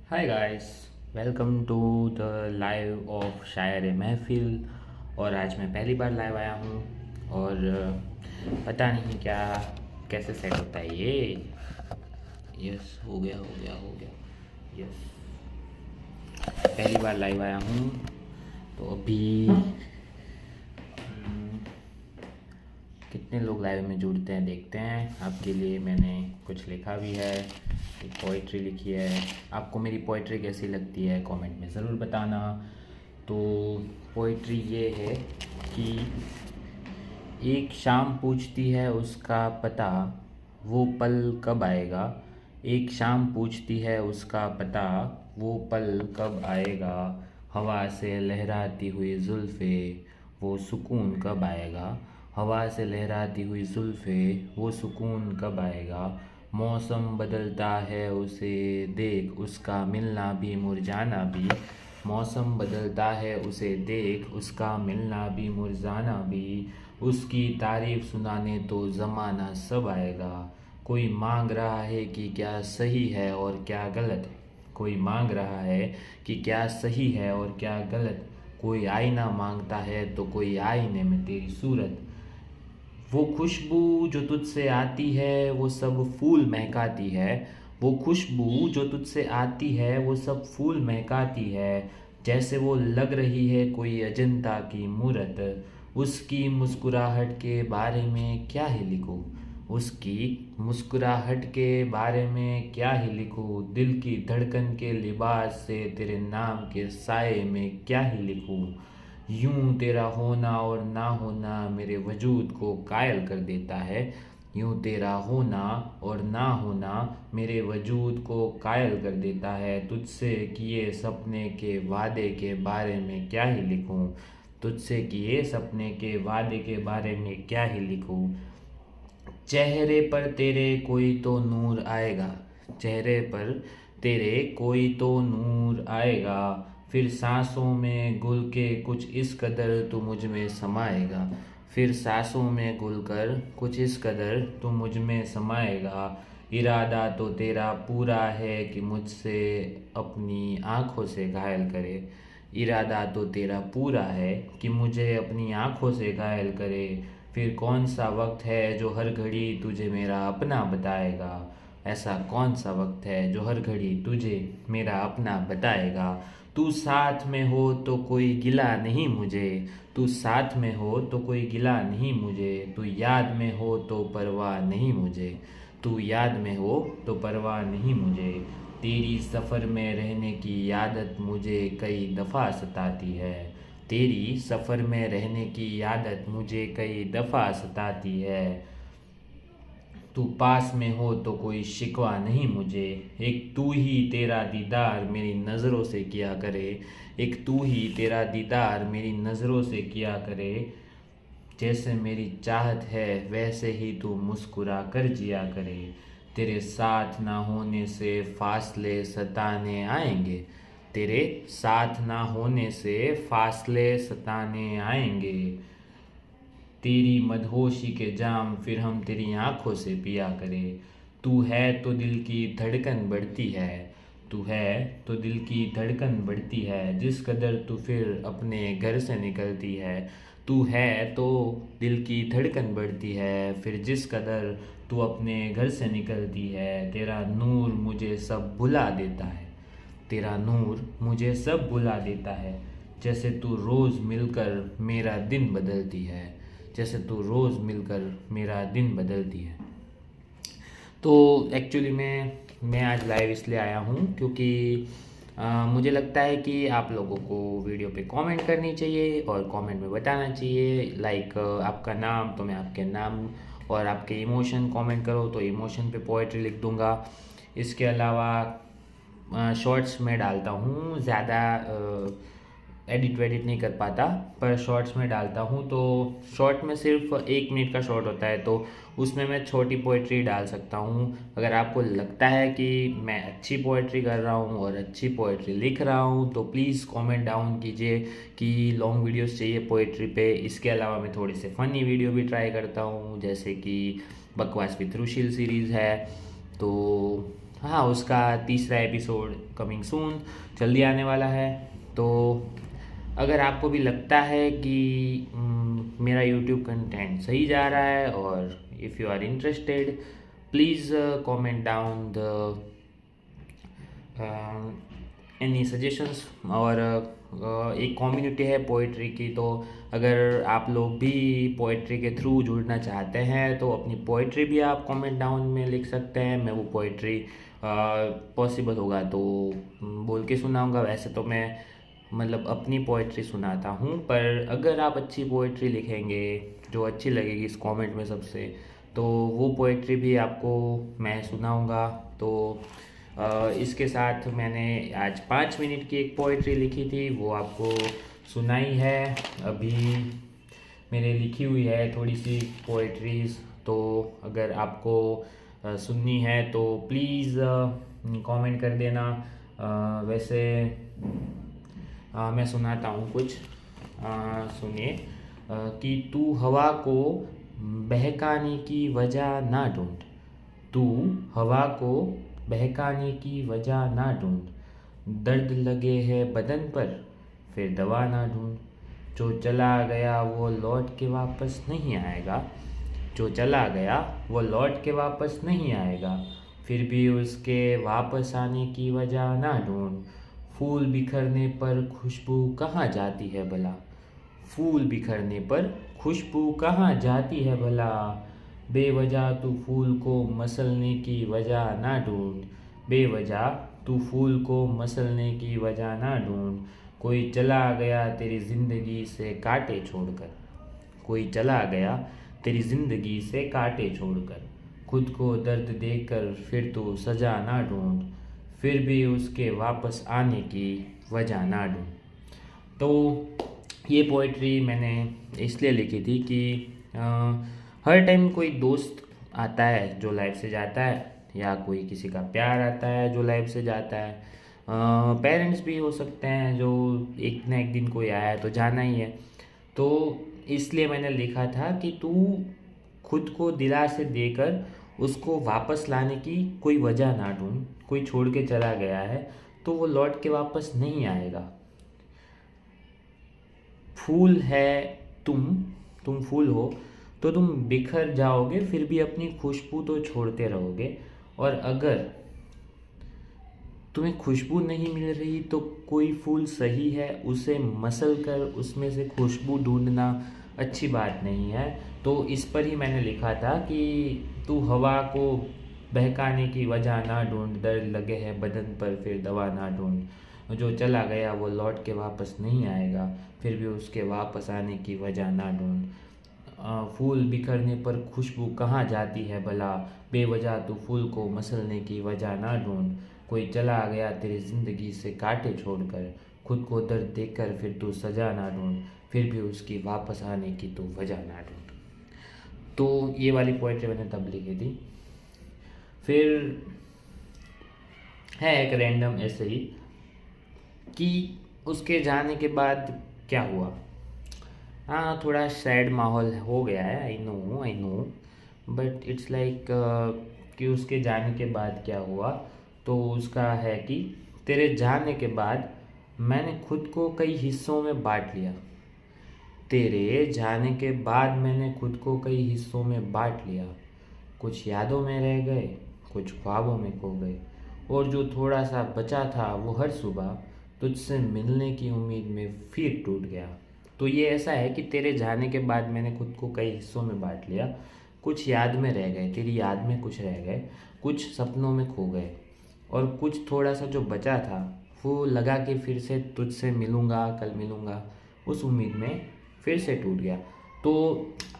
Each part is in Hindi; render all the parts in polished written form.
Hi guys, welcome to the live of शायर महफिल। और आज मैं पहली बार लाइव आया हूँ और पता नहीं क्या कैसे सेट होता है ये। यस, हो गया। यस, पहली बार लाइव आया हूँ तो अभी कितने लोग लाइव में जुड़ते हैं देखते हैं। आपके लिए मैंने कुछ लिखा भी है, एक पोइट्री लिखी है। आपको मेरी पोइट्री कैसी लगती है कमेंट में ज़रूर बताना। तो पोइट्री ये है कि एक शाम पूछती है उसका पता, वो पल कब आएगा। एक शाम पूछती है उसका पता, वो पल कब आएगा। हवा से लहराती हुई जुल्फ़े, वो सुकून कब आएगा। हवा से लहराती हुई जुल्फ़े, वो सुकून कब आएगा। मौसम बदलता है उसे देख, उसका मिलना भी मुरझाना भी। मौसम बदलता है उसे देख, उसका मिलना भी मुरझाना भी। उसकी तारीफ सुनाने तो ज़माना सब आएगा। कोई मांग रहा है कि क्या सही है और क्या गलत है। कोई मांग रहा है कि क्या सही है और क्या गलत। कोई आईना मांगता है तो कोई आईने में तेरी सूरत। वो खुशबू जो तुझसे आती है वो सब फूल महकाती है। वो खुशबू जो तुझसे आती है वो सब फूल महकाती है। जैसे वो लग रही है कोई अजंता की मूरत। उसकी मुस्कुराहट के बारे में क्या ही लिखूं। उसकी मुस्कुराहट के बारे में क्या ही लिखूं। दिल की धड़कन के लिबास से तेरे नाम के साए में क्या ही लिखूं। यूं तेरा होना और ना होना मेरे वजूद को कायल कर देता है। यूं तेरा होना और ना होना मेरे वजूद को कायल कर देता है। तुझसे किए सपने के वादे के बारे में क्या ही लिखूं। तुझसे किए सपने के वादे के बारे में क्या ही लिखूं। चेहरे पर तेरे कोई तो नूर आएगा। चेहरे पर तेरे कोई तो नूर आएगा। फिर सांसों में घुल के कुछ इस कदर तू मुझ में समाएगा। फिर सांसों में घुल कर कुछ इस कदर तू मुझ में समाएगा। इरादा तो तेरा पूरा है कि मुझसे अपनी आँखों से घायल करे। इरादा तो तेरा पूरा है कि मुझे अपनी आँखों से घायल करे। फिर कौन सा वक्त है जो हर घड़ी तुझे मेरा अपना बताएगा। ऐसा कौन सा वक्त है जो हर घड़ी तुझे मेरा अपना बताएगा। तू साथ में हो तो कोई गिला नहीं मुझे। तू साथ में हो तो कोई गिला नहीं मुझे। तू याद में हो तो परवाह नहीं मुझे। तू याद में हो तो परवाह नहीं मुझे। तेरी सफ़र में रहने की आदत मुझे कई दफ़ा सताती है। तेरी सफ़र में रहने की आदत मुझे कई दफ़ा सताती है। तू पास में हो तो कोई शिकवा नहीं मुझे। एक तू ही तेरा दीदार मेरी नज़रों से किया करे। एक तू ही तेरा दीदार मेरी नज़रों से किया करे। जैसे मेरी चाहत है वैसे ही तू मुस्कुरा कर जिया करे। तेरे साथ ना होने से फासले सताने आएंगे। तेरे साथ ना होने से फासले सताने आएंगे। तेरी मदहोशी के जाम फिर हम तेरी आंखों से पिया करें। तू है तो दिल की धड़कन बढ़ती है। तू है तो दिल की धड़कन बढ़ती है। जिस कदर तू फिर अपने घर से निकलती है। तू है तो दिल की धड़कन बढ़ती है फिर जिस कदर तू अपने घर से निकलती है। तेरा नूर मुझे सब भुला देता है। तेरा नूर मुझे सब भुला देता है। जैसे तू रोज़ मिलकर मेरा दिन बदलती है। जैसे तू रोज़ मिलकर मेरा दिन बदलती है। तो एक्चुअली मैं आज लाइव इसलिए आया हूँ क्योंकि मुझे लगता है कि आप लोगों को वीडियो पे कमेंट करनी चाहिए और कमेंट में बताना चाहिए लाइक आपका नाम तो मैं आपके नाम और आपके इमोशन कमेंट करो तो इमोशन पे पोएट्री लिख दूँगा। इसके अलावा शॉर्ट्स में डालता हूँ ज़्यादा एडिट वेडिट नहीं कर पाता पर शॉर्ट्स में डालता हूँ। तो शॉर्ट में सिर्फ 1 मिनट का शॉर्ट होता है तो उसमें मैं छोटी पोइट्री डाल सकता हूँ। अगर आपको लगता है कि मैं अच्छी पोइट्री कर रहा हूँ और अच्छी पोइट्री लिख रहा हूँ तो प्लीज़ कमेंट डाउन कीजिए कि लॉन्ग वीडियोस चाहिए पोइट्री पे। इसके अलावा मैं थोड़े से फ़नी वीडियो भी ट्राई करता हूँ जैसे कि बकवास विद रुशील सीरीज़ है। तो हाँ, उसका तीसरा एपिसोड कमिंग सून, जल्दी आने वाला है। तो अगर आपको भी लगता है कि मेरा यूट्यूब कंटेंट सही जा रहा है और if you are interested, please comment down the any suggestions. और एक कम्युनिटी है पोइट्री की, तो अगर आप लोग भी पोइट्री के थ्रू जुड़ना चाहते हैं तो अपनी पोइट्री भी आप कमेंट डाउन में लिख सकते हैं। मैं वो पोइट्री पॉसिबल होगा तो बोल के सुनाऊंगा। वैसे तो मैं मतलब अपनी पोइट्री सुनाता हूँ, पर अगर आप अच्छी पोइट्री लिखेंगे जो अच्छी लगेगी इस कमेंट में सबसे, तो वो पोइट्री भी आपको मैं सुनाऊंगा। तो इसके साथ मैंने आज 5 मिनट की एक पोइट्री लिखी थी, वो आपको सुनाई है। अभी मेरे लिखी हुई है थोड़ी सी पोइट्रीज़, तो अगर आपको सुननी है तो प्लीज़ कमेंट कर देना। वैसे मैं सुनाता हूँ कुछ, सुनिए। कि तू हवा को बहकाने की वजह ना ढूंढ, तू हवा को बहकाने की वजह ना ढूंढ, दर्द लगे है बदन पर फिर दवा ना ढूंढ। जो चला गया वो लौट के वापस नहीं आएगा, जो चला गया वो लौट के वापस नहीं आएगा, फिर भी उसके वापस आने की वजह ना ढूंढ। फूल बिखरने पर खुशबू कहाँ जाती है भला, फूल बिखरने पर खुशबू कहाँ जाती है भला। बेवजह तू फूल को मसलने की वजह ना ढूंढ, बेवजह तू फूल को मसलने की वजह ना ढूंढ। कोई चला गया तेरी ज़िंदगी से कांटे छोड़कर, कोई चला गया तेरी ज़िंदगी से कांटे छोड़कर, खुद को दर्द देकर फिर तू सजा ना ढूंढ, फिर भी उसके वापस आने की वजह ना ढूंढ। तो ये पोइट्री मैंने इसलिए लिखी थी कि हर टाइम कोई दोस्त आता है जो लाइफ से जाता है, या कोई किसी का प्यार आता है जो लाइफ से जाता है। पेरेंट्स भी हो सकते हैं जो एक ना एक दिन कोई आया है तो जाना ही है। तो इसलिए मैंने लिखा था कि तू खुद को दिलासे देकर उसको वापस लाने की कोई वजह ना ढूंढ। कोई छोड़ के चला गया है तो वो लौट के वापस नहीं आएगा। फूल है तुम फूल हो तो तुम बिखर जाओगे, फिर भी अपनी खुशबू तो छोड़ते रहोगे। और अगर तुम्हें खुशबू नहीं मिल रही तो कोई फूल सही है, उसे मसल कर उसमें से खुशबू ढूंढना अच्छी बात नहीं है। तो इस पर ही मैंने लिखा था कि तू हवा को बहकाने की वजह ना ढूंढ, दर्द लगे है बदन पर फिर दवा ना ढूंढ। जो चला गया वो लौट के वापस नहीं आएगा, फिर भी उसके वापस आने की वजह ना ढूंढ। फूल बिखरने पर खुशबू कहाँ जाती है भला, बेवजह तू फूल को मसलने की वजह ना ढूंढ। कोई चला गया तेरी ज़िंदगी से कांटे छोड़कर, खुद को दर्द देकर फिर तू सजा ना ढूंढ, फिर भी उसकी वापस आने की तू वजह ना ढूंढ। तो ये वाली पोइट्री मैंने तब लिखी थी। फिर है एक रैंडम ऐसे ही कि उसके जाने के बाद क्या हुआ। हाँ, थोड़ा सैड माहौल हो गया है, I know, but it's like कि उसके जाने के बाद क्या हुआ। तो उसका है कि तेरे जाने के बाद मैंने खुद को कई हिस्सों में बांट लिया, तेरे जाने के बाद मैंने खुद को कई हिस्सों में बांट लिया। कुछ यादों में रह गए, कुछ ख्वाबों में खो गए, और जो थोड़ा सा बचा था वो हर सुबह तुझसे मिलने की उम्मीद में फिर टूट गया। तो ये ऐसा है कि तेरे जाने के बाद मैंने खुद को कई हिस्सों में बांट लिया, कुछ याद में रह गए, तेरी याद में कुछ रह गए, कुछ सपनों में खो गए, और कुछ थोड़ा सा जो बचा था वो लगा कि फिर से तुझसे मिलूँगा, कल मिलूँगा, उस उम्मीद में फिर से टूट गया। तो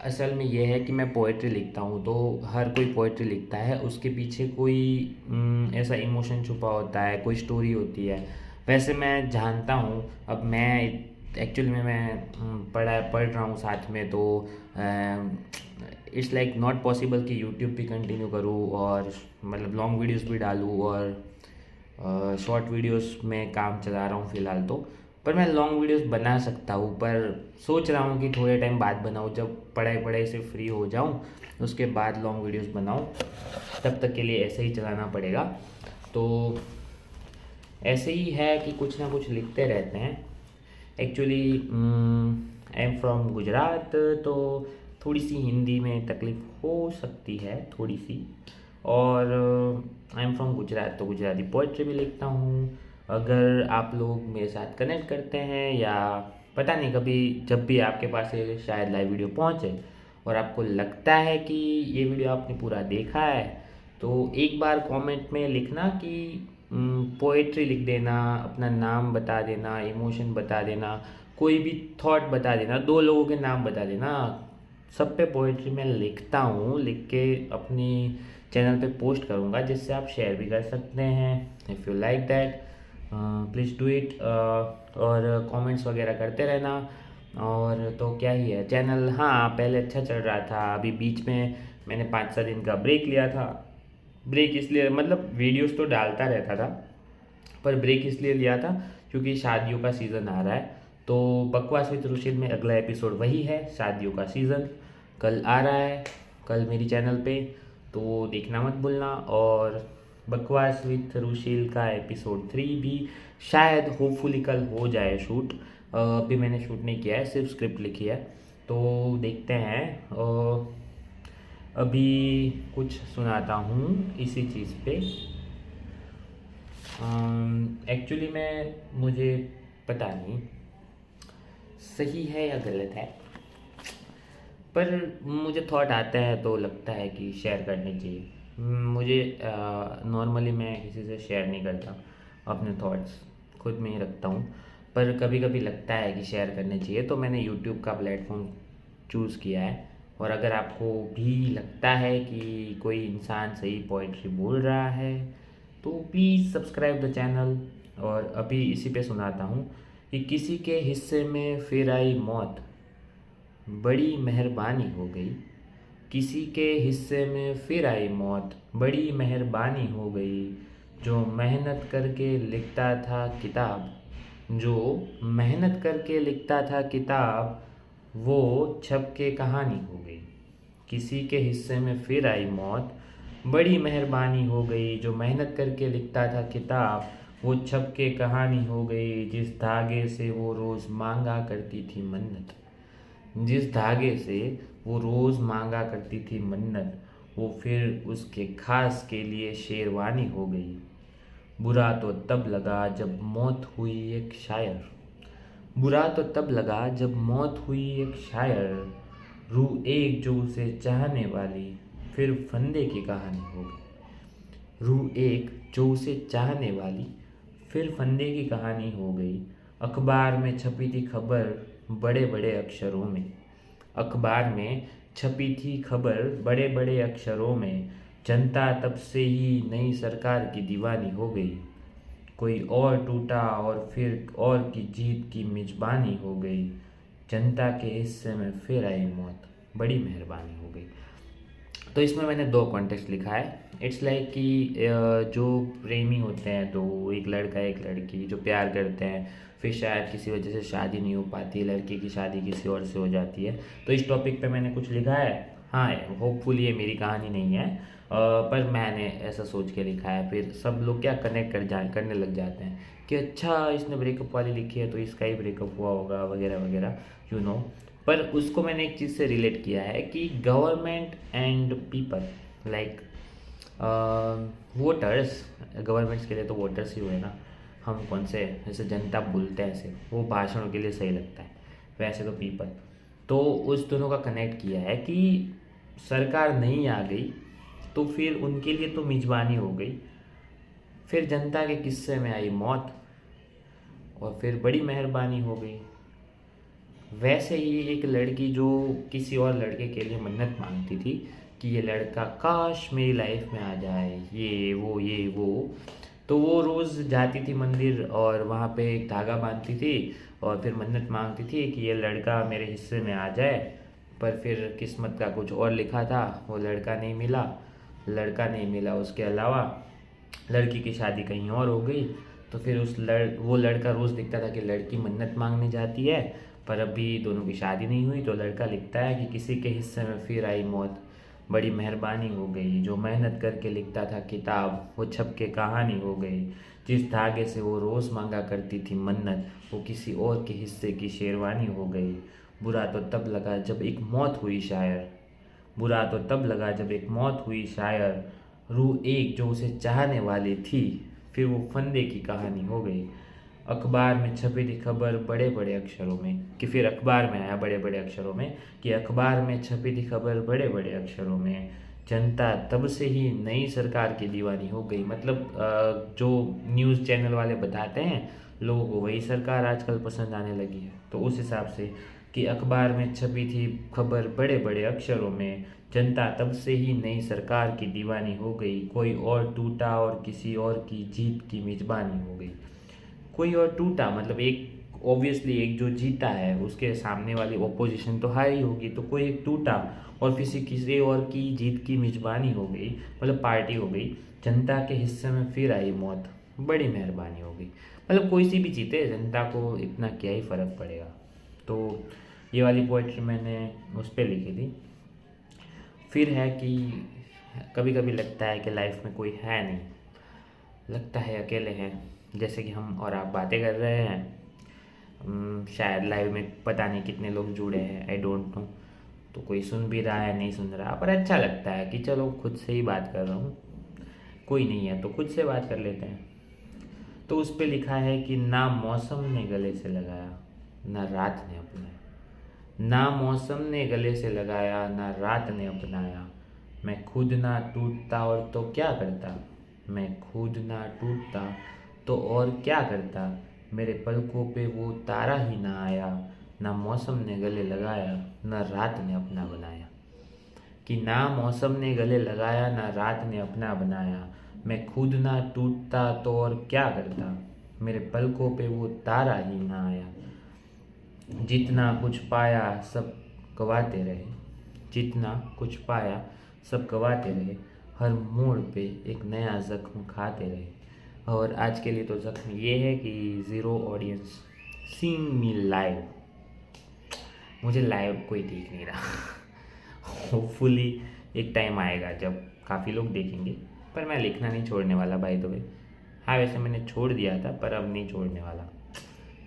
असल में ये है कि मैं पोइट्री लिखता हूँ, तो हर कोई पोइट्री लिखता है, उसके पीछे कोई ऐसा इमोशन छुपा होता है, कोई स्टोरी होती है। वैसे मैं जानता हूँ, अब मैं एक्चुअली में मैं पढ़ रहा हूँ साथ में, तो इट्स लाइक नॉट पॉसिबल कि यूट्यूब भी कंटिन्यू करूँ और मतलब लॉन्ग वीडियोस भी डालूँ, और शॉर्ट वीडियोस में काम चला रहा हूँ फ़िलहाल तो। पर मैं लॉन्ग वीडियोस बना सकता हूँ, पर सोच रहा हूँ कि थोड़े टाइम बाद बनाऊँ, जब पढ़ाई से फ्री हो जाऊँ उसके बाद लॉन्ग वीडियोस बनाऊँ। तब तक के लिए ऐसे ही चलाना पड़ेगा। तो ऐसे ही है कि कुछ ना कुछ लिखते रहते हैं। Actually I am from Gujarat, तो थोड़ी सी हिंदी में तकलीफ़ हो सकती है, थोड़ी सी। और आई एम फ्रॉम गुजरात, तो गुजराती पोइट्री भी लिखता हूँ। अगर आप लोग मेरे साथ कनेक्ट करते हैं, या पता नहीं कभी जब भी आपके पास ये शायद लाइव वीडियो पहुँचे और आपको लगता है कि ये वीडियो आपने पूरा देखा है, तो एक बार कमेंट में लिखना कि पोएट्री लिख देना, अपना नाम बता देना, इमोशन बता देना, कोई भी थॉट बता देना, 2 लोगों के नाम बता देना। सब पे पोएट्री मैं लिखता हूँ, लिख के अपनी चैनल पे पोस्ट करूँगा, जिससे आप शेयर भी कर सकते हैं। If you like that please do it. और कमेंट्स वगैरह करते रहना। और तो क्या ही है, चैनल हाँ पहले अच्छा चल रहा था, अभी बीच में मैंने 5-7 दिन का ब्रेक लिया था। ब्रेक इसलिए, मतलब वीडियोस तो डालता रहता था, पर ब्रेक इसलिए लिया था क्योंकि शादियों का सीज़न आ रहा है। तो बकवास विद रुशील में अगला एपिसोड वही है, शादियों का सीज़न कल आ रहा है, कल मेरी चैनल पे, तो देखना मत भूलना। और बकवास विद रुशील का एपिसोड 3 भी शायद होपफुली कल हो जाए शूट। अभी मैंने शूट नहीं किया है, सिर्फ स्क्रिप्ट लिखी है, तो देखते हैं। अभी कुछ सुनाता हूँ इसी चीज़ पे। एक्चुअली मुझे पता नहीं सही है या गलत है, पर मुझे थॉट आता है तो लगता है कि शेयर करनी चाहिए। मुझे नॉर्मली मैं किसी से शेयर नहीं करता, अपने थॉट्स खुद में ही रखता हूँ, पर कभी कभी लगता है कि शेयर करने चाहिए, तो मैंने यूट्यूब का प्लेटफॉर्म चूज़ किया है। और अगर आपको भी लगता है कि कोई इंसान सही पोइट्री बोल रहा है, तो प्लीज़ सब्सक्राइब द चैनल। और अभी इसी पे सुनाता हूँ कि किसी के हिस्से में फिर आई मौत, बड़ी मेहरबानी हो गई। किसी के हिस्से में फिर आई मौत, बड़ी मेहरबानी हो गई। जो मेहनत करके लिखता था किताब, जो मेहनत करके लिखता था किताब, वो छप के कहानी हो गई। किसी के हिस्से में फिर आई मौत, बड़ी मेहरबानी हो गई। जो मेहनत करके लिखता था किताब, वो छप के कहानी हो गई। जिस धागे से वो रोज़ मांगा करती थी मन्नत, जिस धागे से वो रोज़ मांगा करती थी मन्नत, वो फिर उसके खास के लिए शेरवानी हो गई। बुरा तो तब लगा जब मौत हुई एक शायर, बुरा तो तब लगा जब मौत हुई एक शायर। रूह एक जो उसे चाहने वाली, फिर फंदे की कहानी हो गई। रूह एक जो उसे चाहने वाली, फिर फंदे की कहानी हो गई। अखबार में छपी थी खबर बड़े बड़े अक्षरों में, अखबार में छपी थी खबर बड़े बड़े अक्षरों में। जनता तब से ही नई सरकार की दीवानी हो गई। कोई और टूटा और फिर और की जीत की मेजबानी हो गई। जनता के हिस्से में फिर आई मौत, बड़ी मेहरबानी हो गई। तो इसमें मैंने 2 कॉन्टेक्स्ट लिखा है। इट्स लाइक कि जो प्रेमी होते हैं, तो एक लड़का एक लड़की जो प्यार करते हैं, फिर शायद किसी वजह से शादी नहीं हो पाती, लड़की की शादी किसी और से हो जाती है, तो इस टॉपिक पे मैंने कुछ लिखा है। हाँ, होपफुली ये मेरी कहानी नहीं है, पर मैंने ऐसा सोच के लिखा है। फिर सब लोग क्या कनेक्ट करने लग जाते हैं कि अच्छा इसने ब्रेकअप वाली लिखी है तो इसका ही ब्रेकअप हुआ होगा, वगैरह वगैरह, यू नो। पर उसको मैंने एक चीज़ से रिलेट किया है कि government and people, like voters, governments के लिए तो वोटर्स ही हुए ना, हम कौन से, जैसे जनता बोलते हैं ऐसे, वो भाषणों के लिए सही लगता है, वैसे तो पीपल। तो उस दोनों का कनेक्ट किया है कि सरकार नहीं आ गई तो फिर उनके लिए तो मेजबानी हो गई, फिर जनता के किस्से में आई मौत, और फिर बड़ी मेहरबानी हो गई। वैसे ही एक लड़की जो किसी और लड़के के लिए मन्नत मांगती थी कि ये लड़का काश मेरी लाइफ में आ जाए, ये वो, तो वो रोज़ जाती थी मंदिर और वहाँ पे एक धागा बांधती थी और फिर मन्नत मांगती थी कि ये लड़का मेरे हिस्से में आ जाए। पर फिर किस्मत का कुछ और लिखा था, वो लड़का नहीं मिला, उसके अलावा लड़की की शादी कहीं और हो गई। तो फिर वो लड़का रोज़ लिखता था कि लड़की मन्नत मांगने जाती है, पर अभी दोनों की शादी नहीं हुई। तो लड़का लिखता है कि किसी के हिस्से में फिर आई मौत, बड़ी मेहरबानी हो गई, जो मेहनत करके लिखता था किताब वो छप के कहानी हो गई, जिस धागे से वो रोज़ मांगा करती थी मन्नत वो किसी और के हिस्से की शेरवानी हो गई। बुरा तो तब लगा जब एक मौत हुई शायर, बुरा तो तब लगा जब एक मौत हुई शायर, रूह एक जो उसे चाहने वाली थी, फिर वो फंदे की कहानी हो गई। अखबार में छपी थी खबर बड़े बड़े अक्षरों में, कि फिर अखबार में आया बड़े बड़े अक्षरों में, कि अखबार में छपी थी खबर बड़े बड़े अक्षरों में, जनता तब से ही नई सरकार की दीवानी हो गई। मतलब जो न्यूज़ चैनल वाले बताते हैं लोगों को वही सरकार आजकल पसंद आने लगी है। तो उस हिसाब से कि अखबार में छपी थी खबर बड़े बड़े अक्षरों में, जनता तब से ही नई सरकार की दीवानी हो गई, कोई और टूटा और किसी और की जीत की मेजबानी हो गई। कोई और टूटा मतलब एक ऑब्वियसली एक जो जीता है उसके सामने वाली ओपोजिशन तो हारी होगी, तो कोई एक टूटा और किसी और की जीत की मेजबानी हो गई, मतलब पार्टी हो गई। जनता के हिस्से में फिर आई मौत, बड़ी मेहरबानी हो गई। मतलब कोई सी भी जीते, जनता को इतना क्या ही फ़र्क पड़ेगा। तो ये वाली पोइट्री मैंने उस पर लिखी थी। फिर है कि कभी कभी लगता है कि लाइफ में कोई है नहीं, लगता है अकेले हैं, जैसे कि हम और आप बातें कर रहे हैं। शायद लाइव में पता नहीं कितने लोग जुड़े हैं, आई डोंट नो, तो कोई सुन भी रहा है नहीं सुन रहा, पर अच्छा लगता है कि चलो खुद से ही बात कर रहा हूँ, कोई नहीं है तो खुद से बात कर लेते हैं। तो उस पर लिखा है कि ना मौसम ने गले से लगाया ना रात ने अपनाया, ना मौसम ने गले से लगाया ना रात ने अपनाया, मैं खुद ना टूटता और तो क्या करता, मैं खुद ना टूटता तो और क्या करता, मेरे पलकों पे वो तारा ही ना आया, ना मौसम ने गले लगाया ना रात ने अपना बनाया। कि ना मौसम ने गले लगाया ना रात ने अपना बनाया, मैं खुद ना टूटता तो और क्या करता, मेरे पलकों पे वो तारा ही ना आया। जितना कुछ पाया सब गवाते रहे, जितना कुछ पाया सब गवाते रहे, हर मोड़ पे एक नया जख्म खाते रहे। और आज के लिए तो जख्म ये है कि zero audience seeing me live, मुझे लाइव कोई देख नहीं रहा। होपफुली एक टाइम आएगा जब काफ़ी लोग देखेंगे, पर मैं लिखना नहीं छोड़ने वाला बाय द वे। हाँ वैसे मैंने छोड़ दिया था पर अब नहीं छोड़ने वाला,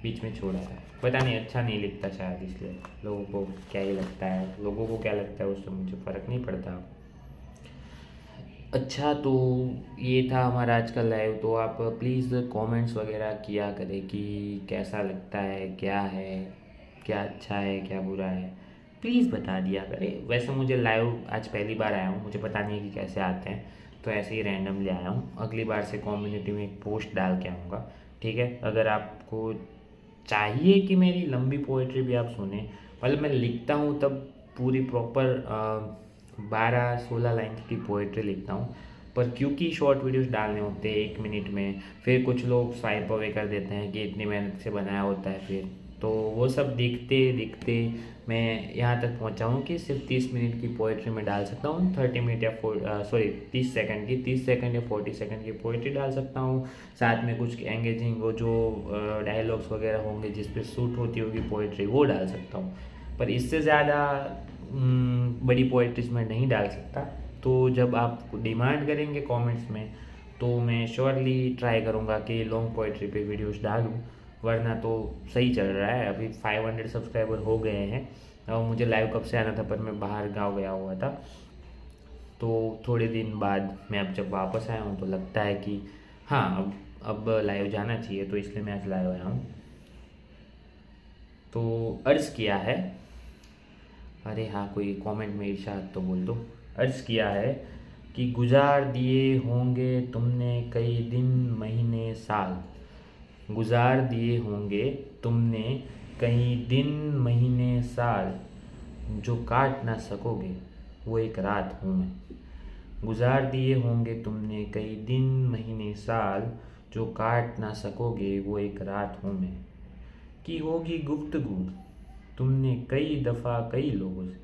बीच में छोड़ा था, पता नहीं अच्छा नहीं लिखता शायद, इसलिए लोगों को क्या ही लगता है, लोगों को क्या लगता है उससे मुझे फ़र्क नहीं पड़ता। अच्छा तो ये था हमारा आज का लाइव। तो आप प्लीज़ कमेंट्स वगैरह किया करें कि कैसा लगता है, क्या है, क्या अच्छा है क्या बुरा है, प्लीज़ बता दिया करें। वैसे मुझे लाइव आज पहली बार आया हूँ, मुझे पता नहीं है कि कैसे आते हैं, तो ऐसे ही रैंडमली आया हूँ। अगली बार से कम्युनिटी में एक पोस्ट डाल के आऊँगा, ठीक है। अगर आपको चाहिए कि मेरी लंबी पोइट्री भी आप सुने, मतलब मैं लिखता हूँ तब पूरी प्रॉपर 12-16 लाइन की पोइट्री लिखता हूँ, पर क्योंकि शॉर्ट वीडियोस डालने होते हैं 1 मिनट में, फिर कुछ लोग स्वाइप अवे कर देते हैं कि इतनी मेहनत से बनाया होता है, फिर तो वो सब दिखते दिखते मैं यहाँ तक पहुँचा हूँ कि सिर्फ 30 मिनट की पोइट्री में डाल सकता हूँ, 30 मिनट या 30 सेकंड की, 30 सेकंड या 40 सेकंड की पोइट्री डाल सकता हूँ। साथ में कुछ एंगेजिंग वो जो डायलॉग्स वगैरह होंगे जिस पे सूट होती होगी पोइट्री वो डाल सकता हूँ, पर इससे ज़्यादा बड़ी पोइट्रीज में नहीं डाल सकता। तो जब आप डिमांड करेंगे कमेंट्स में तो मैं श्योरली ट्राई करूँगा कि लॉन्ग पोइट्री पे वीडियोस डालूँ, वरना तो सही चल रहा है। अभी 500 सब्सक्राइबर हो गए हैं और मुझे लाइव कब से आना था, पर मैं बाहर गाँव गया हुआ था, तो थोड़े दिन बाद मैं अब जब वापस आया हूँ तो लगता है कि हाँ अब लाइव जाना चाहिए, तो इसलिए मैं आज लाइव आया हूँ। तो अर्ज़ किया है, अरे हाँ कोई कमेंट में इरशाद तो बोल दो। अर्ज़ किया है कि गुजार दिए होंगे तुमने कई दिन महीने साल, गुजार दिए होंगे तुमने कई दिन महीने साल, जो काट ना सकोगे वो एक रात हूँ मैं। गुजार दिए होंगे तुमने कई दिन महीने साल, जो काट ना सकोगे वो एक रात हूँ मैं। की होगी गुफ्तगू तुमने कई दफ़ा कई लोगों से,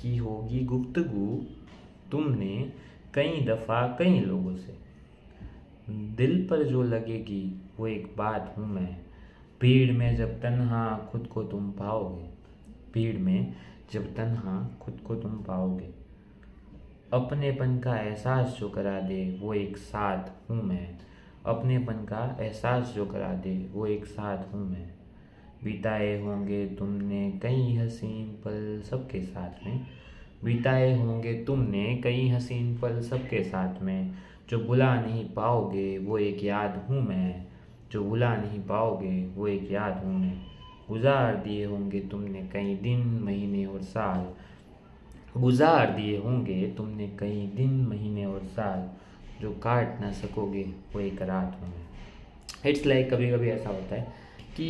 की होगी गुफ्तगू तुमने कई दफ़ा कई लोगों से, दिल पर जो लगेगी वो एक बात हूँ मैं। भीड़ में जब तन्हा खुद को तुम पाओगे, भीड़ में जब तन्हा खुद को तुम पाओगे, अपनेपन का एहसास जो करा दे वो एक साथ हूँ मैं। अपनेपन का एहसास जो करा दे वो एक साथ हूँ मैं। बिताए होंगे तुमने कई हसीन पल सबके साथ में, बिताए होंगे तुमने कई हसीन पल सबके साथ में। जो भुला नहीं पाओगे वो एक याद हूँ मैं, जो भुला नहीं पाओगे वो एक याद हूँ मैं। गुजार दिए होंगे तुमने कई दिन महीने और साल, गुजार दिए होंगे तुमने कई दिन महीने और साल। जो काट ना सकोगे वो एक रात हूँ मैं। इट्स लाइक कभी कभी ऐसा होता है कि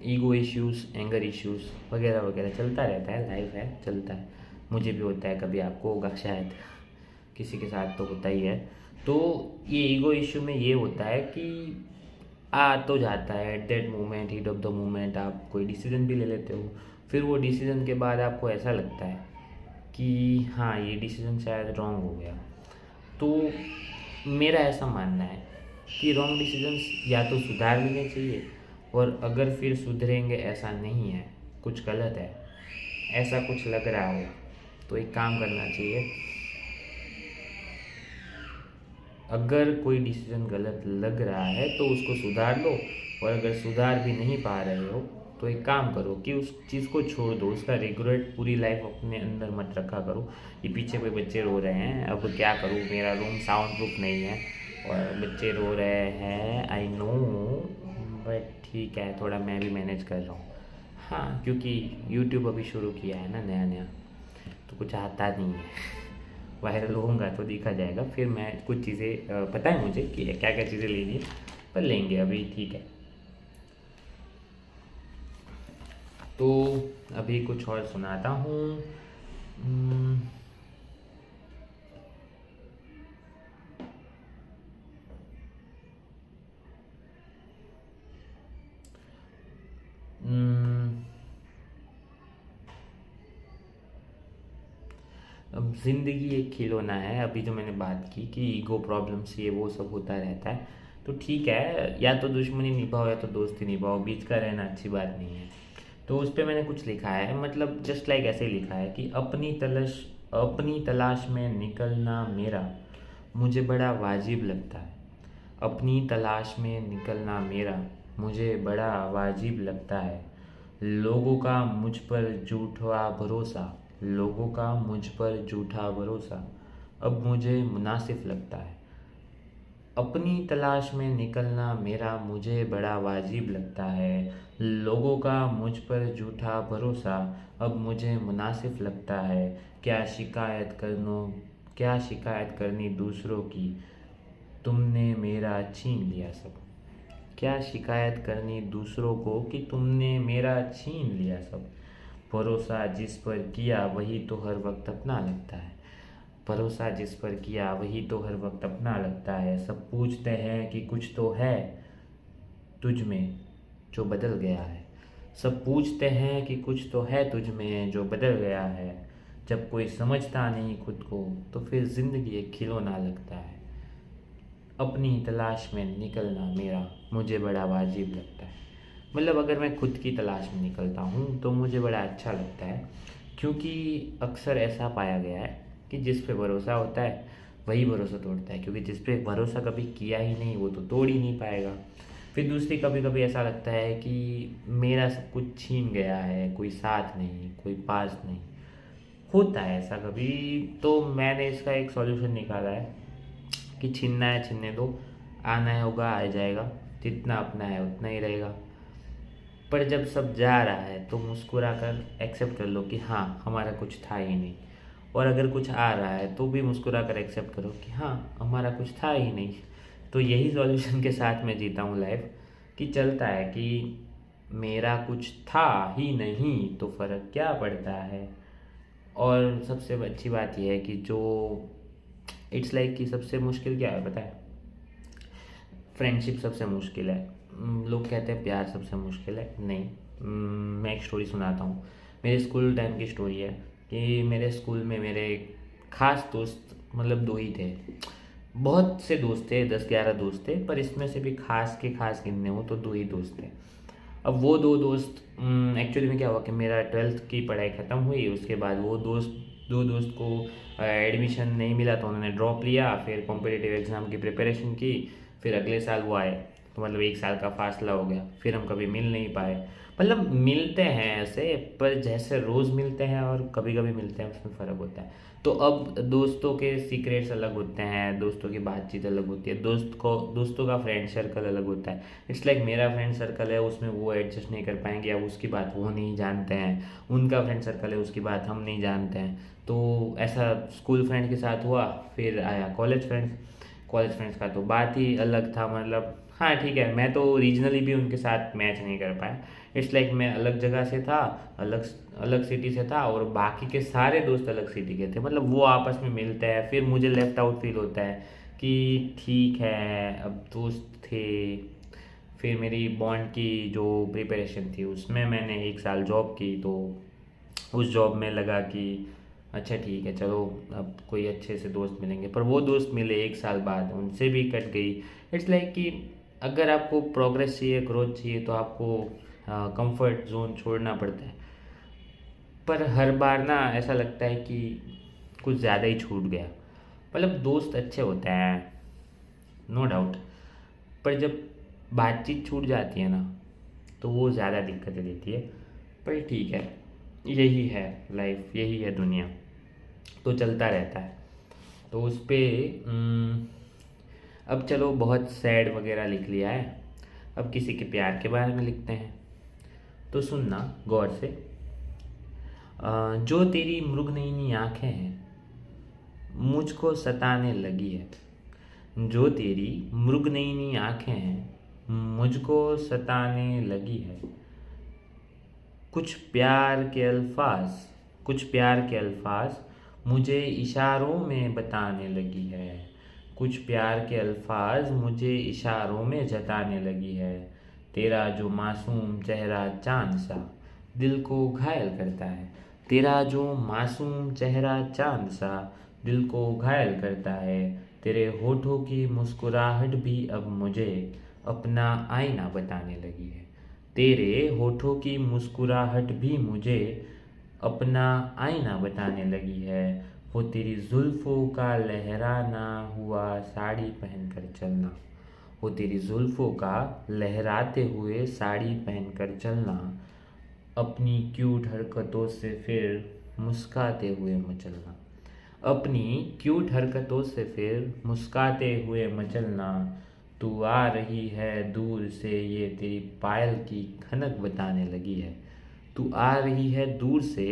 ईगो इश्यूज़, एंगर इश्यूज़ वगैरह वगैरह चलता रहता है, लाइफ है, चलता है। मुझे भी होता है, कभी आपको होगा शायद, किसी के साथ तो होता ही है। तो ये ईगो इश्यू में ये होता है कि आ तो जाता है at that moment, heat of the moment आप कोई डिसीजन भी ले लेते हो। फिर वो डिसीजन के बाद आपको ऐसा लगता है कि हाँ ये डिसीजन शायद रॉन्ग हो गया। तो मेरा ऐसा मानना है कि रॉन्ग डिसीजंस या तो सुधार लेने चाहिए, और अगर फिर सुधरेंगे ऐसा नहीं है, कुछ गलत है, ऐसा कुछ लग रहा हो, तो एक काम करना चाहिए। अगर कोई डिसीजन गलत लग रहा है तो उसको सुधार लो, और अगर सुधार भी नहीं पा रहे हो तो एक काम करो कि उस चीज़ को छोड़ दो, उसका रिग्रेट पूरी लाइफ अपने अंदर मत रखा करो। ये पीछे कोई बच्चे रो रहे हैं, अब क्या करूँ, मेरा रूम साउंड प्रूफ नहीं है और बच्चे रो रहे हैं, आई नो, बट ठीक है, थोड़ा मैं भी मैनेज कर रहा हूँ। हाँ, क्योंकि यूट्यूब अभी शुरू किया है ना नया नया, तो कुछ आता नहीं है। वायरल होऊंगा तो देखा जाएगा, फिर मैं कुछ चीज़ें पता है मुझे कि क्या क्या चीज़ें लेनी है, पर लेंगे अभी, ठीक है। तो अभी कुछ और सुनाता हूँ। हम्म, हम्म, अब ज़िंदगी एक खिलौना है। अभी जो मैंने बात की कि ईगो प्रॉब्लम्स ये वो सब होता रहता है, तो ठीक है, या तो दुश्मनी निभाओ या तो दोस्ती निभाओ, बीच का रहना अच्छी बात नहीं है। तो उस पर मैंने कुछ लिखा है, मतलब जस्ट लाइक ऐसे ही लिखा है कि अपनी तलाश में निकलना मेरा मुझे बड़ा वाजिब लगता है। अपनी तलाश में निकलना मेरा मुझे बड़ा वाजिब लगता है। लोगों का मुझ पर झूठा भरोसा, लोगों का मुझ पर झूठा भरोसा अब मुझे मुनासिब लगता है। अपनी तलाश में निकलना मेरा मुझे बड़ा वाजिब लगता है। लोगों का मुझ पर झूठा भरोसा अब मुझे मुनासिब लगता है। क्या शिकायत करनो क्या शिकायत करनी दूसरों की, तुमने मेरा छीन लिया सब। क्या शिकायत करनी दूसरों को कि तुमने मेरा छीन लिया सब। भरोसा जिस पर किया वही तो हर वक्त अपना लगता है। भरोसा जिस पर किया वही तो हर वक्त अपना लगता है। सब पूछते हैं कि कुछ तो है तुझ में जो बदल गया है। सब पूछते हैं कि कुछ तो है तुझ में जो बदल गया है। जब कोई समझता नहीं खुद को तो फिर जिंदगी एक खिलौना लगता है। अपनी तलाश में निकलना मेरा मुझे बड़ा वाजिब लगता है। मतलब अगर मैं खुद की तलाश में निकलता हूँ तो मुझे बड़ा अच्छा लगता है, क्योंकि अक्सर ऐसा पाया गया है कि जिस पे भरोसा होता है वही भरोसा तोड़ता है, क्योंकि जिस पे भरोसा कभी किया ही नहीं वो तो तोड़ ही नहीं पाएगा। फिर दूसरी कभी कभी ऐसा लगता है कि मेरा सब कुछ छीन गया है, कोई साथ नहीं, कोई पास नहीं, होता है ऐसा कभी। तो मैंने इसका एक सॉल्यूशन निकाला है कि छीनना है छीनने दो, आना है होगा आ जाएगा, जितना अपना है उतना ही रहेगा। पर जब सब जा रहा है तो मुस्कुरा कर एक्सेप्ट कर लो कि हाँ हमारा कुछ था ही नहीं, और अगर कुछ आ रहा है तो भी मुस्कुरा कर एक्सेप्ट करो कि हाँ हमारा कुछ था ही नहीं। तो यही सॉल्यूशन के साथ मैं जीता हूँ लाइफ, कि चलता है कि मेरा कुछ था ही नहीं तो फ़र्क क्या पड़ता है। और सबसे अच्छी बात यह है कि जो इट्स लाइक कि सबसे मुश्किल क्या है पता है, फ्रेंडशिप सबसे मुश्किल है। लोग कहते हैं प्यार सबसे मुश्किल है, नहीं। मैं एक स्टोरी सुनाता हूँ, मेरे स्कूल टाइम की स्टोरी है कि मेरे स्कूल में मेरे खास दोस्त मतलब दो ही थे। बहुत से दोस्त थे, 10-11 दोस्त थे, पर इसमें से भी खास के खास गिनने हो तो 2 ही दोस्त थे। अब वो 2 दोस्त, एक्चुअली में क्या हुआ कि मेरा 12th की पढ़ाई ख़त्म हुई, उसके बाद वो 2 दोस्त को एडमिशन नहीं मिला तो उन्होंने ड्रॉप लिया, फिर कॉम्पिटिटिव एग्ज़ाम की प्रिपरेशन की, फिर अगले साल वो आए, तो मतलब 1 साल का फासला हो गया, फिर हम कभी मिल नहीं पाए। मतलब मिलते हैं ऐसे, पर जैसे रोज़ मिलते हैं और कभी कभी मिलते हैं उसमें फ़र्क होता है। तो अब दोस्तों के सीक्रेट्स अलग होते हैं, दोस्तों की बातचीत अलग होती है, दोस्तों का फ्रेंड सर्कल अलग होता है। इट्स लाइक मेरा फ्रेंड सर्कल है, उसमें वो एडजस्ट नहीं कर पाएंगे, अब उसकी बात वो नहीं जानते हैं, उनका फ्रेंड सर्कल है, उसकी बात हम नहीं जानते हैं। तो ऐसा स्कूल फ्रेंड के साथ हुआ, फिर आया कॉलेज फ्रेंड्स का तो बात ही अलग था। मतलब हाँ ठीक है, मैं तो रीजनली भी उनके साथ मैच नहीं कर पाया। इट्स लाइक मैं अलग जगह से था, अलग अलग सिटी से था, और बाकी के सारे दोस्त अलग सिटी के थे। मतलब वो आपस में मिलते हैं, फिर मुझे लेफ्ट आउट फील होता है कि ठीक है अब दोस्त थे। फिर मेरी बॉन्ड की जो प्रिपरेशन थी उसमें मैंने 1 साल जॉब की, तो उस जॉब में लगा कि अच्छा ठीक है चलो अब कोई अच्छे से दोस्त मिलेंगे, पर वो दोस्त मिले 1 साल बाद, उनसे भी कट गई। इट्स लाइक कि अगर आपको प्रोग्रेस चाहिए, ग्रोथ चाहिए, तो आपको कंफर्ट जोन छोड़ना पड़ता है। पर हर बार ना ऐसा लगता है कि कुछ ज़्यादा ही छूट गया। मतलब दोस्त अच्छे होते हैं, नो डाउट, पर जब बातचीत छूट जाती है ना तो वो ज़्यादा दिक्कतें देती है। पर ठीक है, यही है लाइफ, यही है दुनिया, तो चलता रहता है। तो उस पर अब चलो बहुत सैड वगैरह लिख लिया है, अब किसी के प्यार के बारे में लिखते हैं। तो सुनना गौर से। जो तेरी मृगनयनी आँखें हैं मुझको सताने लगी है, जो तेरी मृगनयनी आँखें हैं मुझको सताने लगी है। कुछ प्यार के अल्फाज कुछ प्यार के अल्फाज मुझे इशारों में बताने लगी है। कुछ प्यार के अल्फाज मुझे इशारों में जताने लगी है। तेरा जो मासूम चेहरा चांद सा दिल को घायल करता है। तेरा जो मासूम चेहरा चांद सा दिल को घायल करता है। तेरे होठों की मुस्कुराहट भी अब मुझे अपना आईना बताने लगी है। तेरे होठों की मुस्कुराहट भी मुझे अपना आईना बताने लगी है। वो तेरी जुल्फ़ों का लहराना हुआ साड़ी पहनकर चलना। वो तेरी जुल्फ़ों का लहराते हुए साड़ी पहनकर चलना। अपनी क्यूट हरकतों से फिर मुस्काते हुए मचलना। अपनी क्यूट हरकतों से फिर मुस्काते हुए मचलना। तू आ रही है दूर से ये तेरी पायल की खनक बताने लगी है। तू आ रही है दूर से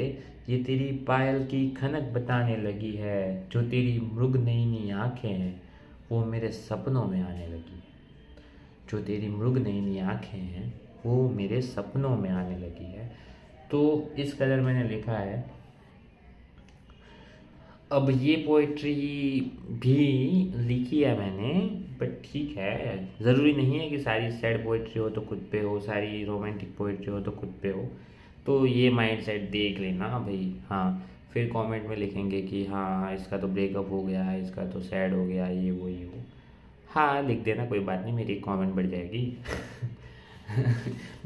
ये तेरी पायल की खनक बताने लगी है। जो तेरी मृगनयनी आँखें हैं वो मेरे सपनों में आने लगी है। जो तेरी मृगनयनी आँखें हैं वो मेरे सपनों में आने लगी है। तो इस कदर मैंने लिखा है। अब ये पोइट्री भी लिखी है मैंने, बट ठीक है, ज़रूरी नहीं है कि सारी सैड पोइट्री हो तो खुद पे हो, सारी रोमांटिक पोइट्री हो तो खुद पे हो। तो ये माइंड सेट देख लेना भाई। हाँ, फिर कमेंट में लिखेंगे कि हाँ इसका तो ब्रेकअप हो गया, इसका तो सैड हो गया, ये वो। हाँ लिख देना, कोई बात नहीं, मेरी कमेंट बढ़ जाएगी।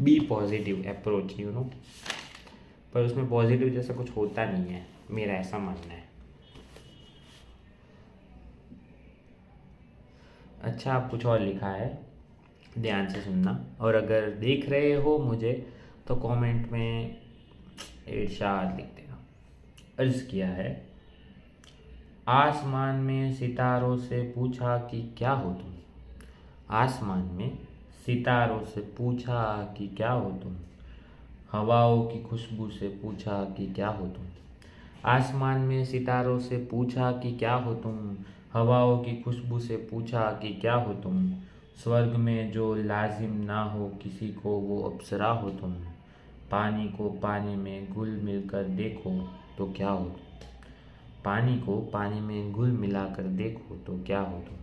Be positive approach, you know. पर उसमें पॉजिटिव जैसा कुछ होता नहीं है, मेरा ऐसा मानना है। अच्छा, आप कुछ और लिखा है, ध्यान से सुनना। और अगर देख रहे हो मुझे तो कमेंट में इरशाद लिख देना। अर्ज़ किया है, आसमान में सितारों से पूछा कि क्या हो तुम। आसमान में सितारों से पूछा कि क्या हो तुम। हवाओं की खुशबू से पूछा कि क्या हो तुम। आसमान में सितारों से पूछा कि क्या हो तुम। हवाओं की खुशबू से पूछा कि क्या हो तुम। स्वर्ग में जो लाजिम ना हो किसी को वो अप्सरा हो तुम। पानी को पानी में घुल मिलकर देखो तो क्या हो तुम। पानी को पानी में घुल मिलाकर देखो तो क्या हो तुम।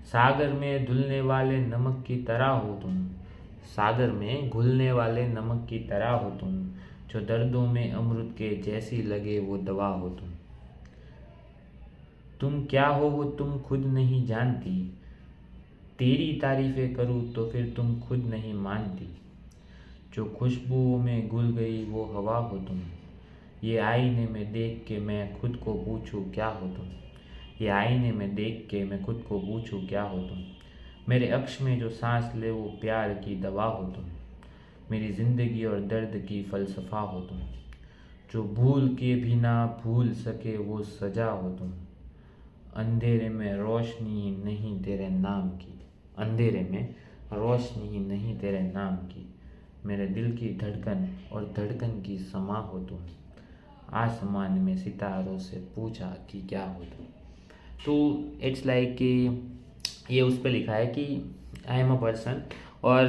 सागर में धुलने वाले नमक की तरह हो तुम। सागर में घुलने वाले नमक की तरह हो तुम। जो दर्दों में अमृत के जैसी लगे वो दवा हो तुम। तुम क्या हो तुम खुद नहीं जानती, तेरी तारीफ़ें करूँ तो फिर तुम खुद नहीं मानती। जो खुशबुओं में घुल गई वो हवा हो तुम, ये आईने में देख के मैं खुद को पूछूं क्या हो तुम। ये आईने में देख के मैं खुद को पूछूं क्या हो तुम। मेरे अक्ष में जो सांस ले वो प्यार की दवा हो तुम, मेरी ज़िंदगी और दर्द की फ़लसफ़ा हो तुम। जो भूल के भी ना भूल सके वो सजा हो तुम, अंधेरे में रोशनी नहीं तेरे नाम की। अंधेरे में रोशनी नहीं तेरे नाम की, मेरे दिल की धड़कन और धड़कन की समा हो तुम। आसमान में सितारों से पूछा कि क्या हो तुम। तो इट्स लाइक कि ये उस पर लिखा है कि आई एम अ पर्सन, और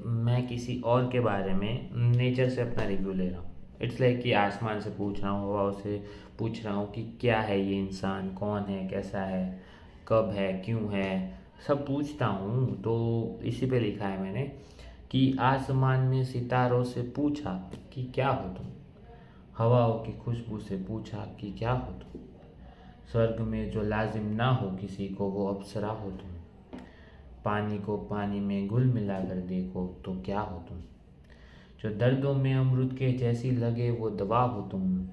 मैं किसी और के बारे में नेचर से अपना रिव्यू ले रहा हूँ। इट्स लाइक कि आसमान से पूछ रहा हूँ, हवा से पूछ रहा हूँ कि क्या है ये इंसान, कौन है, कैसा है, कब है, क्यों है, सब पूछता हूँ। तो इसी पे लिखा है मैंने कि आसमान में सितारों से पूछा कि क्या हो तुम, हवाओं की खुशबू से पूछा कि क्या हो तुम। स्वर्ग में जो लाजिम ना हो किसी को वो अप्सरा हो तुम, पानी को पानी में घुल मिला कर देखो तो क्या हो तुम। जो दर्दों में अमृत के जैसी लगे वो दवा हो तुम,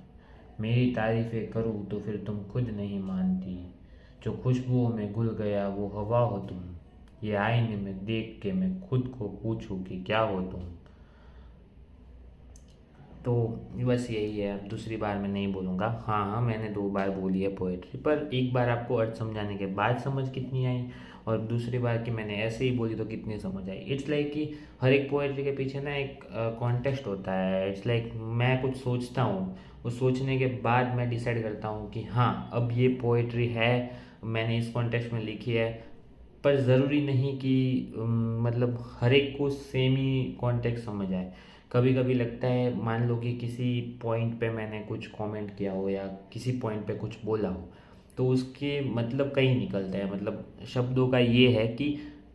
मेरी तारीफ़ें करूँ तो फिर तुम खुद नहीं मानती। जो खुशबुओं में घुल गया वो हवा हो तुम, ये आईने में देख के मैं खुद को पूछूं कि क्या हो तुम। तो बस यही है, अब दूसरी बार मैं नहीं बोलूँगा। हाँ हाँ, मैंने 2 बार बोली है पोएट्री, पर एक बार आपको अर्थ समझाने के बाद समझ कितनी आई, और दूसरी बार कि मैंने ऐसे ही बोली तो कितनी समझ आई। इट्स लाइक कि हर एक पोएट्री के पीछे ना एक कॉन्टेक्स्ट होता है। इट्स लाइक मैं कुछ सोचता हूँ, उस सोचने के बाद मैं डिसाइड करता हूँ कि हाँ अब ये पोएट्री है, मैंने इस कॉन्टेक्स्ट में लिखी है। पर ज़रूरी नहीं कि मतलब हर एक को सेम ही कॉन्टेक्स्ट समझ आए। कभी कभी लगता है, मान लो कि किसी पॉइंट पे मैंने कुछ कमेंट किया हो या किसी पॉइंट पे कुछ बोला हो, तो उसके मतलब कई निकलते हैं। मतलब शब्दों का ये है कि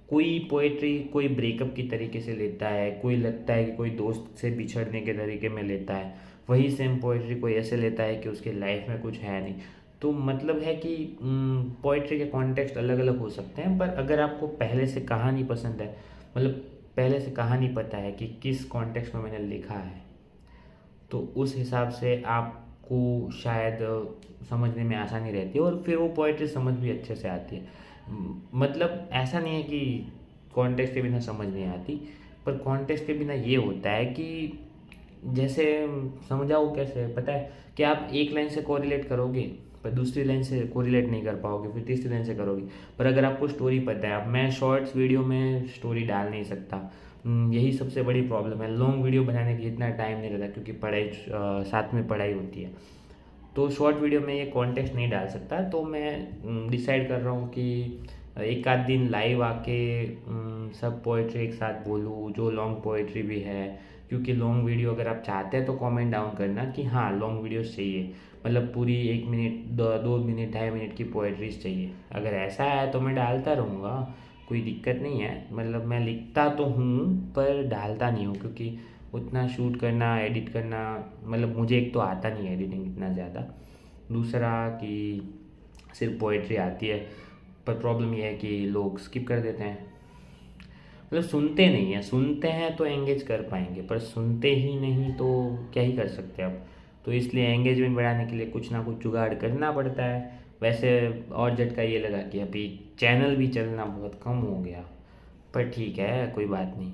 कोई पोएट्री कोई ब्रेकअप की तरीके से लेता है, कोई लगता है कि कोई दोस्त से बिछड़ने के तरीके में लेता है, वही सेम पोएट्री कोई ऐसे लेता है कि उसके लाइफ में कुछ है नहीं। तो मतलब है कि पोइट्री के कॉन्टेक्स्ट अलग अलग हो सकते हैं, पर अगर आपको पहले से कहानी पसंद है, मतलब पहले से कहानी पता है कि किस कॉन्टेक्स्ट में मैंने लिखा है, तो उस हिसाब से आपको शायद समझने में आसानी रहती है, और फिर वो पोइट्री समझ भी अच्छे से आती है। मतलब ऐसा नहीं है कि कॉन्टेक्स्ट के बिना समझ नहीं आती, पर कॉन्टेक्स्ट के बिना ये होता है कि जैसे समझाओ कैसे, पता है कि आप एक लाइन से कोरिलेट करोगे पर दूसरी लाइन से कोरिलेट नहीं कर पाओगे, फिर तीसरी लाइन से करोगे। पर अगर आपको स्टोरी पता है, अब मैं शॉर्ट्स वीडियो में स्टोरी डाल नहीं सकता, यही सबसे बड़ी प्रॉब्लम है। लॉन्ग वीडियो बनाने की इतना टाइम नहीं रहता, क्योंकि पढ़ाई साथ में पढ़ाई होती है, तो शॉर्ट वीडियो में ये कॉन्टेक्स्ट नहीं डाल सकता। तो मैं डिसाइड कर रहा हूँ कि एक आध दिन लाइव आके सब पोइट्री एक साथ बोलूँ, जो लॉन्ग पोइट्री भी है। क्योंकि लॉन्ग वीडियो अगर आप चाहते हैं तो कमेंट डाउन करना कि हाँ लॉन्ग वीडियोस चाहिए, मतलब पूरी 1 मिनट 2 मिनट 2.5 मिनट की पोइट्रीज चाहिए। अगर ऐसा है तो मैं डालता रहूँगा, कोई दिक्कत नहीं है। मतलब मैं लिखता तो हूँ पर डालता नहीं हूँ, क्योंकि उतना शूट करना, एडिट करना, मतलब मुझे एक तो आता नहीं है एडिटिंग इतना ज़्यादा, दूसरा कि सिर्फ पोइट्री आती है। पर प्रॉब्लम यह है कि लोग स्किप कर देते हैं, मतलब सुनते नहीं हैं। सुनते हैं तो एंगेज कर पाएंगे, पर सुनते ही नहीं तो क्या ही कर सकते हैं अब। तो इसलिए एंगेजमेंट बढ़ाने के लिए कुछ ना कुछ जुगाड़ करना पड़ता है। वैसे और झटका ये लगा कि अभी चैनल भी चलना बहुत कम हो गया, पर ठीक है कोई बात नहीं।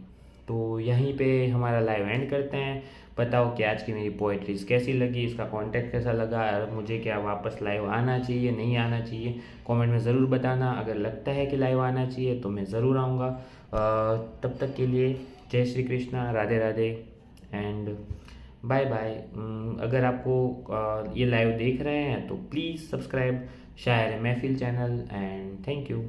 तो यहीं पे हमारा लाइव एंड करते हैं। बताओ कि आज की मेरी पोइट्रीज कैसी लगी, इसका कॉन्टेक्ट कैसा लगा, और मुझे क्या वापस लाइव आना चाहिए, नहीं आना चाहिए, कमेंट में ज़रूर बताना। अगर लगता है कि लाइव आना चाहिए तो मैं ज़रूर आऊँगा। तब तक के लिए जय Shri Krishna, Radhe Radhe and bye bye. अगर आपको ये लाइव देख रहे हैं तो प्लीज़ सब्सक्राइब शायर महफिल चैनल, एंड थैंक यू।